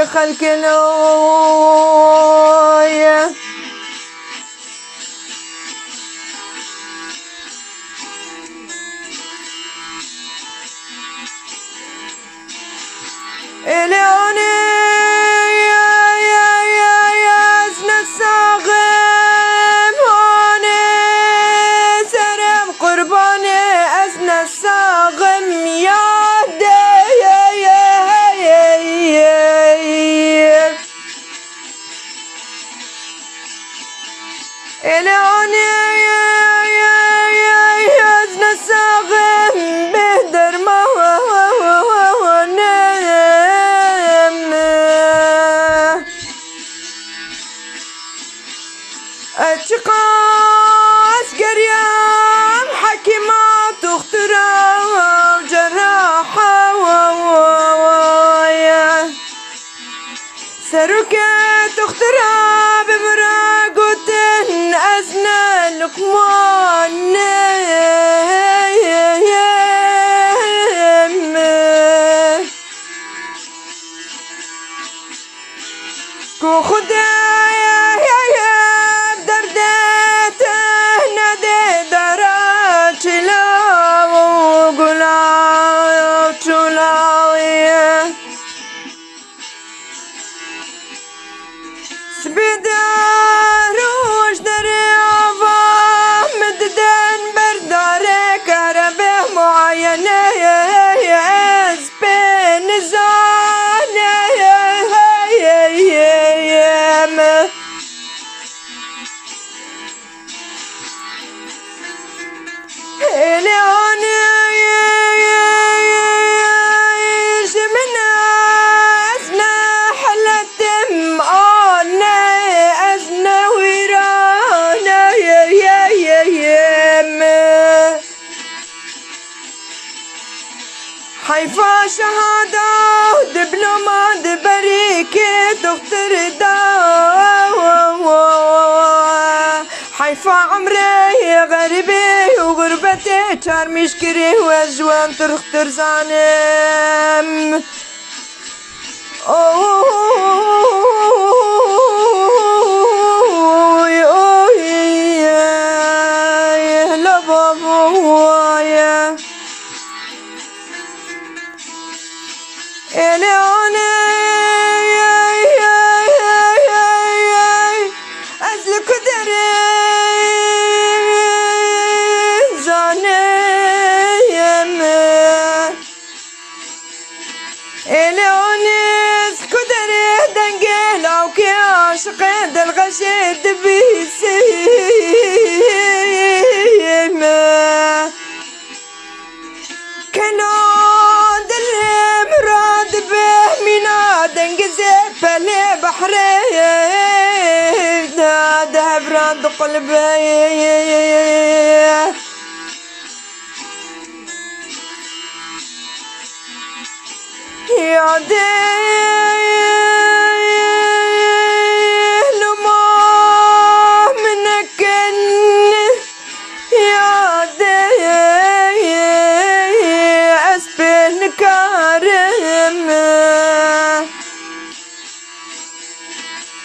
خلق إليوني يزن الصاغم هوني سرم قرباني أزن الصاغم يادي إليوني يزن الصاغم بهدر ما اتقاس قريام حكيمات اختراع وجراحة سركت اختراع بمراقوت أزنى لقمان كو خدايا سبداروش دريابا مددن برداري كربه معينة اسبين زانة حيفا شهادة دبلومة دبريكة دكتور دا حيفا عمري غريبي وغربتي چار مشكري وجوان ترختر زانم إليوني أزلك دري زانيم إليوني سكدري دنقي لو كي عاشق دالغشيد بيسيم كانوا دنقزي بلي بحري دهب راند قلبي يا دي لما منك يا دي أسبن كارم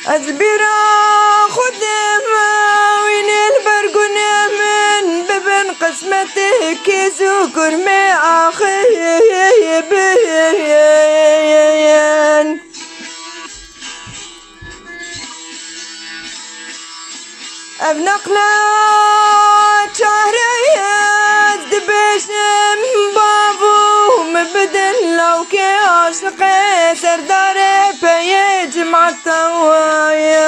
أزبرا خدم وين البرقون من ببن قسمتك زوكر ما أخيبين أبنقلا شهريات دبشم بابو مبدن لو كي عاشقي سرداري بيج مع التوايا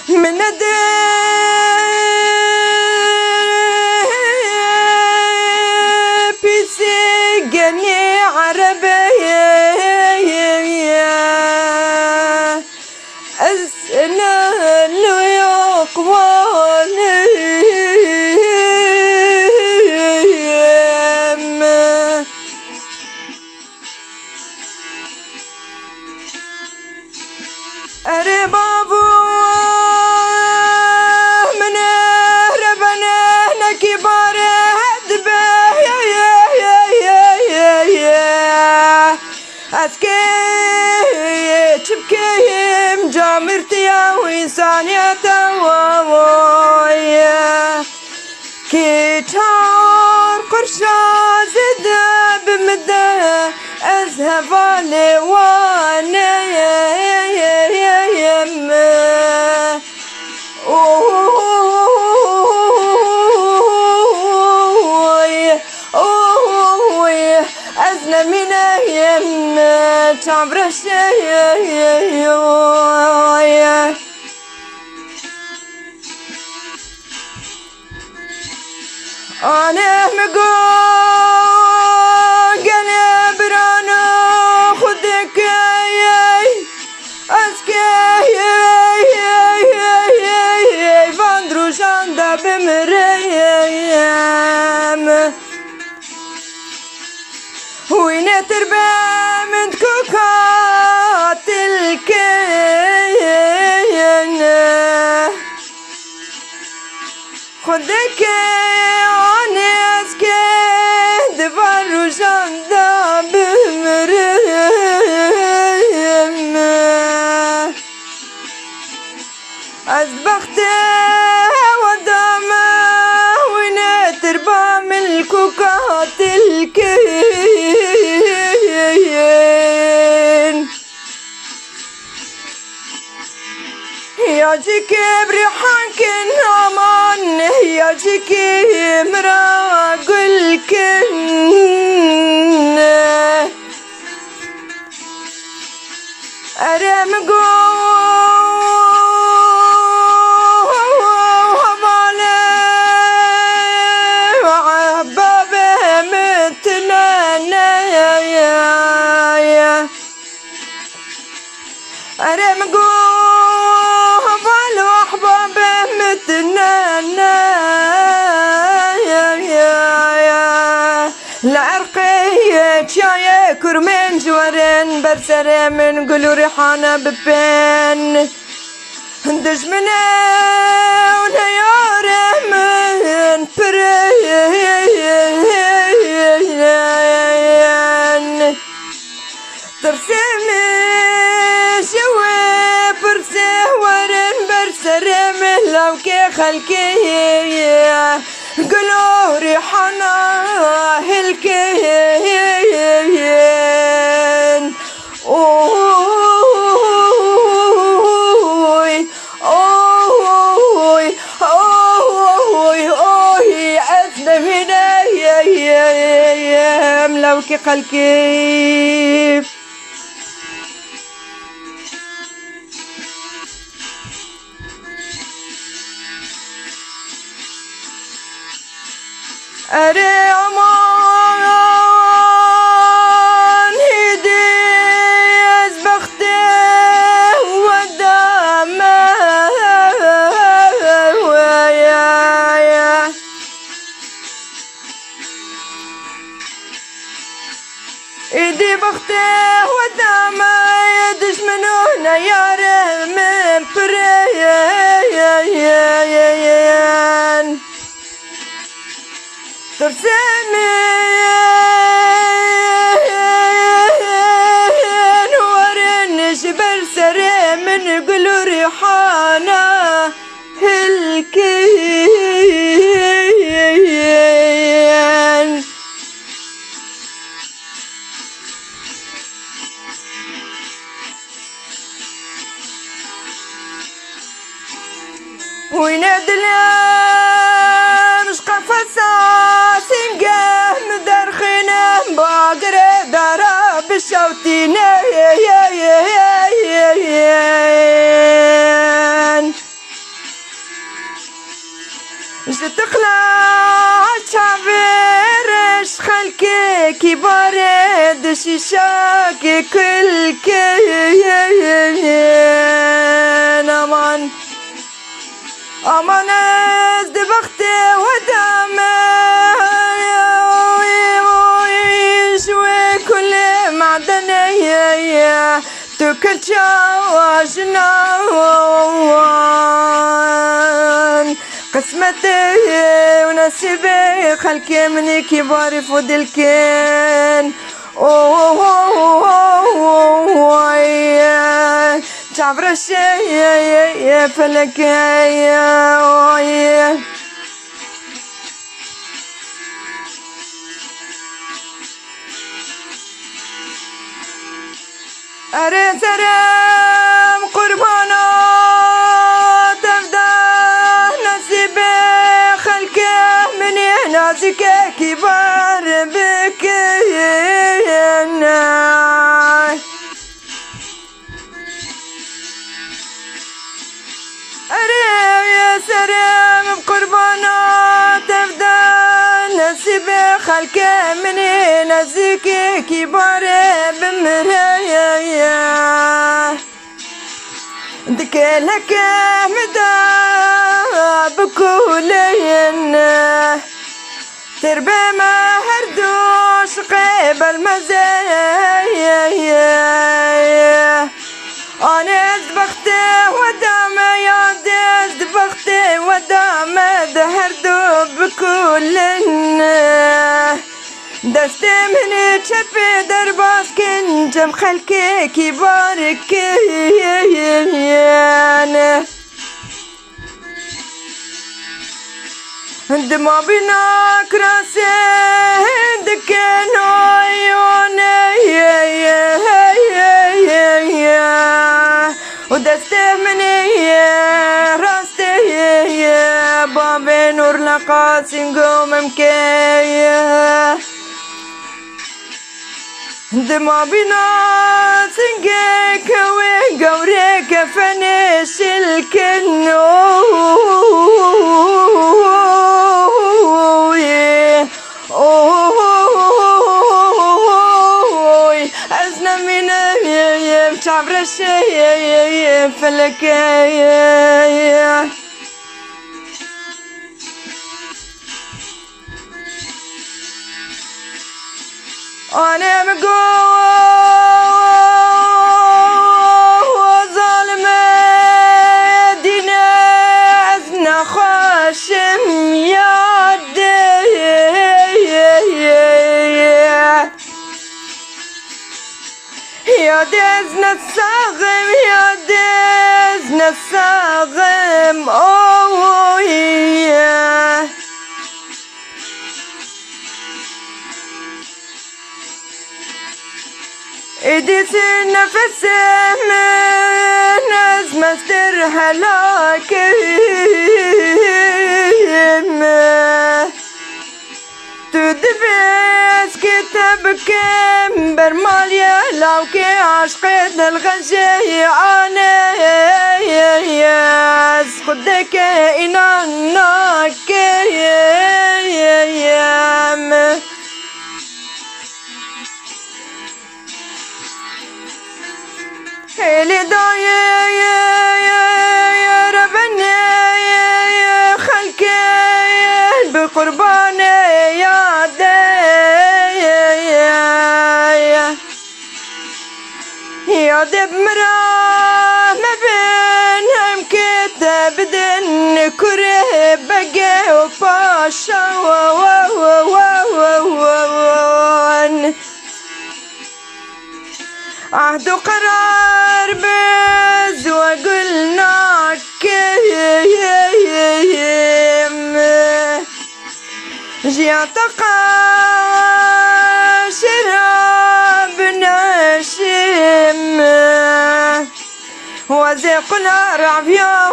من بيسي جني عربي أسأل له يقواني أري بابو من ربنا نكبر هدبه أسكي تبكي مجامرتي وإنسانيته كي تار قرشا زد بمده أذهب علي وانا أزنا من أيام تعبر الشيء أنا مقول قلب رانا خدك أسكي فاندرو شاندا بمريم وين تربى من كوكات الكين خدك عنيسكي دفارو شاندا بمريم أزبخت ودامه وين تربى من الكوكات الكين يا جيكي بريحانك النعمان يا جيكي مراقل كن أرم أرم قوفل وأحبابه متنانا العرقية شاية كرمين جوارين برسرة من قلو ريحانة ببين دجمنا ونياره من برين ترسمي شوي برسه ورن برسره مهلو كي خلكي قلو ريحانا هلكين اوي اوي اوي اوي عزنا هنا ملو كي خلكي أري أمان هيدي أزبخته ودامه إيدي بخته ودامه يدش من هنا ياره من بريان ترسمين ورنش برسري من قلو ريحانا هلكين وينادي مش قفصة سنقه مدرخنه باقرة دارا بالشوتينة تخلع شعبيرش خلكي كبار شيشاك كل كين أمان أمان أزد بختي ودامي شوي كل معدني تكتشا وجنان قسمتي ونصيبي خلقي مني كبار فود الكين تعبر الشي فلكي أريد سرام قربانات تفدى نصيبي خلقي مني نازك كبار بكينا أريد سرام قربانات تفدى نصيبي خلقي مني نازك كبار بمرايا دكلك مدى بكولين تربى ما هردوش قيب المزايا أنا بختي ودام يا دز بختي ودام دهردو بكولين دستي مني تشفي درباس كنجم خلكي كبارك دما بنا كراسي دكنو عيوني ودستي مني راستي بابي نور لقاسم قوم مكيه دما بنا سنجيك وقوريك فنش الكنوي أزنا من تعبر الشي فلكي أنا مقوى ظالمة دينا أزنا خاشم يادي يا دزنا الصاغم يا دزنا الصاغم إديس النفس من أزمة استرها لكن تدبس كتابك برماليا لو كي عشقت الغشي أنا خدك إنانك اللي ضايع يا ربنا خلقي بقرباني يا دب مراه ما بينهم كتاب دن كره بقى وباشا عهد قرار بز وقلنا كيم جياتقا شراب نشم وزيقنا رعبيا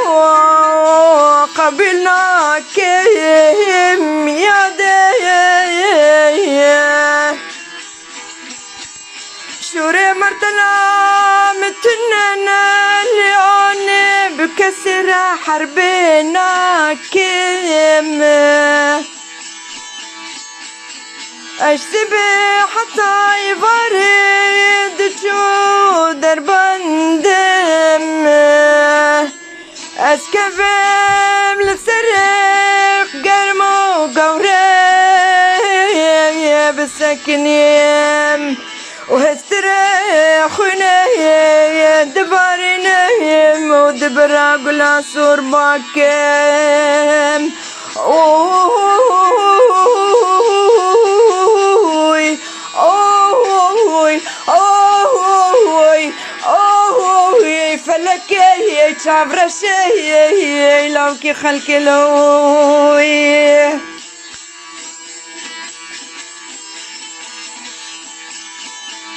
وقبلنا كيم يا شوري مرتنا متننا ليوني بكسر حربنا كيم اشتبه حتى يفرق دفم لسرق قرمو قوري بسكنيم وهستريح ونايم دباري نايم ودبرا قلا صور باكم اوي اوي اوي اوي فلكي شابرشي لو كي خلق لوي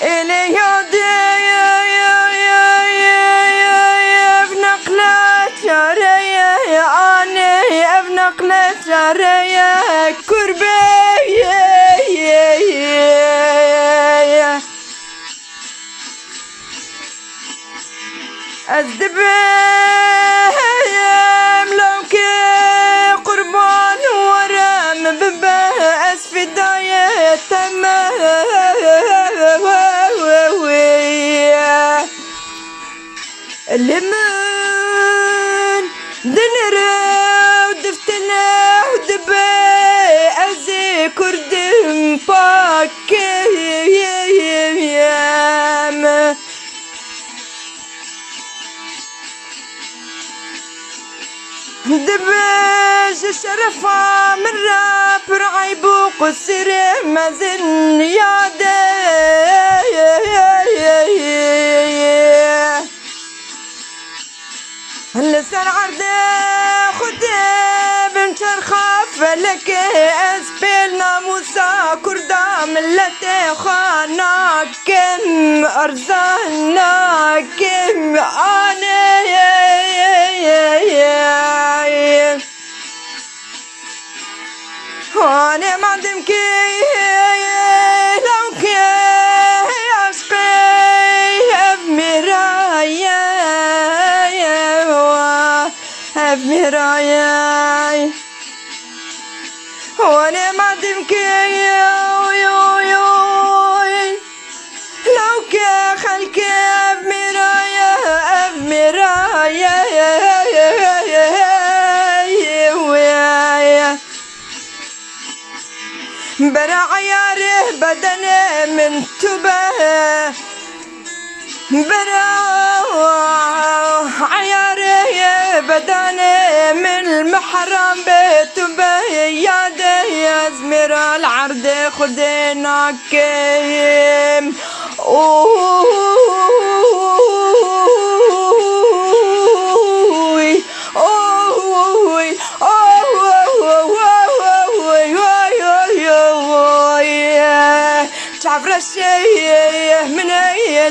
إلي يا بنقلة شارية أنا بنقلة شارية كربية أزدبهم لو كي قربان ورم ببه أسفداية اللمن دنرا ودفتنا ودبا أزي كردم باكيم دباج الشرفة من راب رعيب وقصر مازن يادي لسان عرضي خدي بنت الخاف لك اسبل ناموسا كردا ملتي خاناكم ارزاناكم انا انا ما عندك لو كي عشقي بمرايا بمرايا وانا ما عندك لو كي خلك بمرايا بمرايا برا عياره بدني من تبه برا عياره بدني من المحرم بتبه ياده يا زمر العرض خدنا كيم اوي اوي تعرف من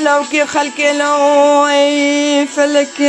لو كي خلق لو فلك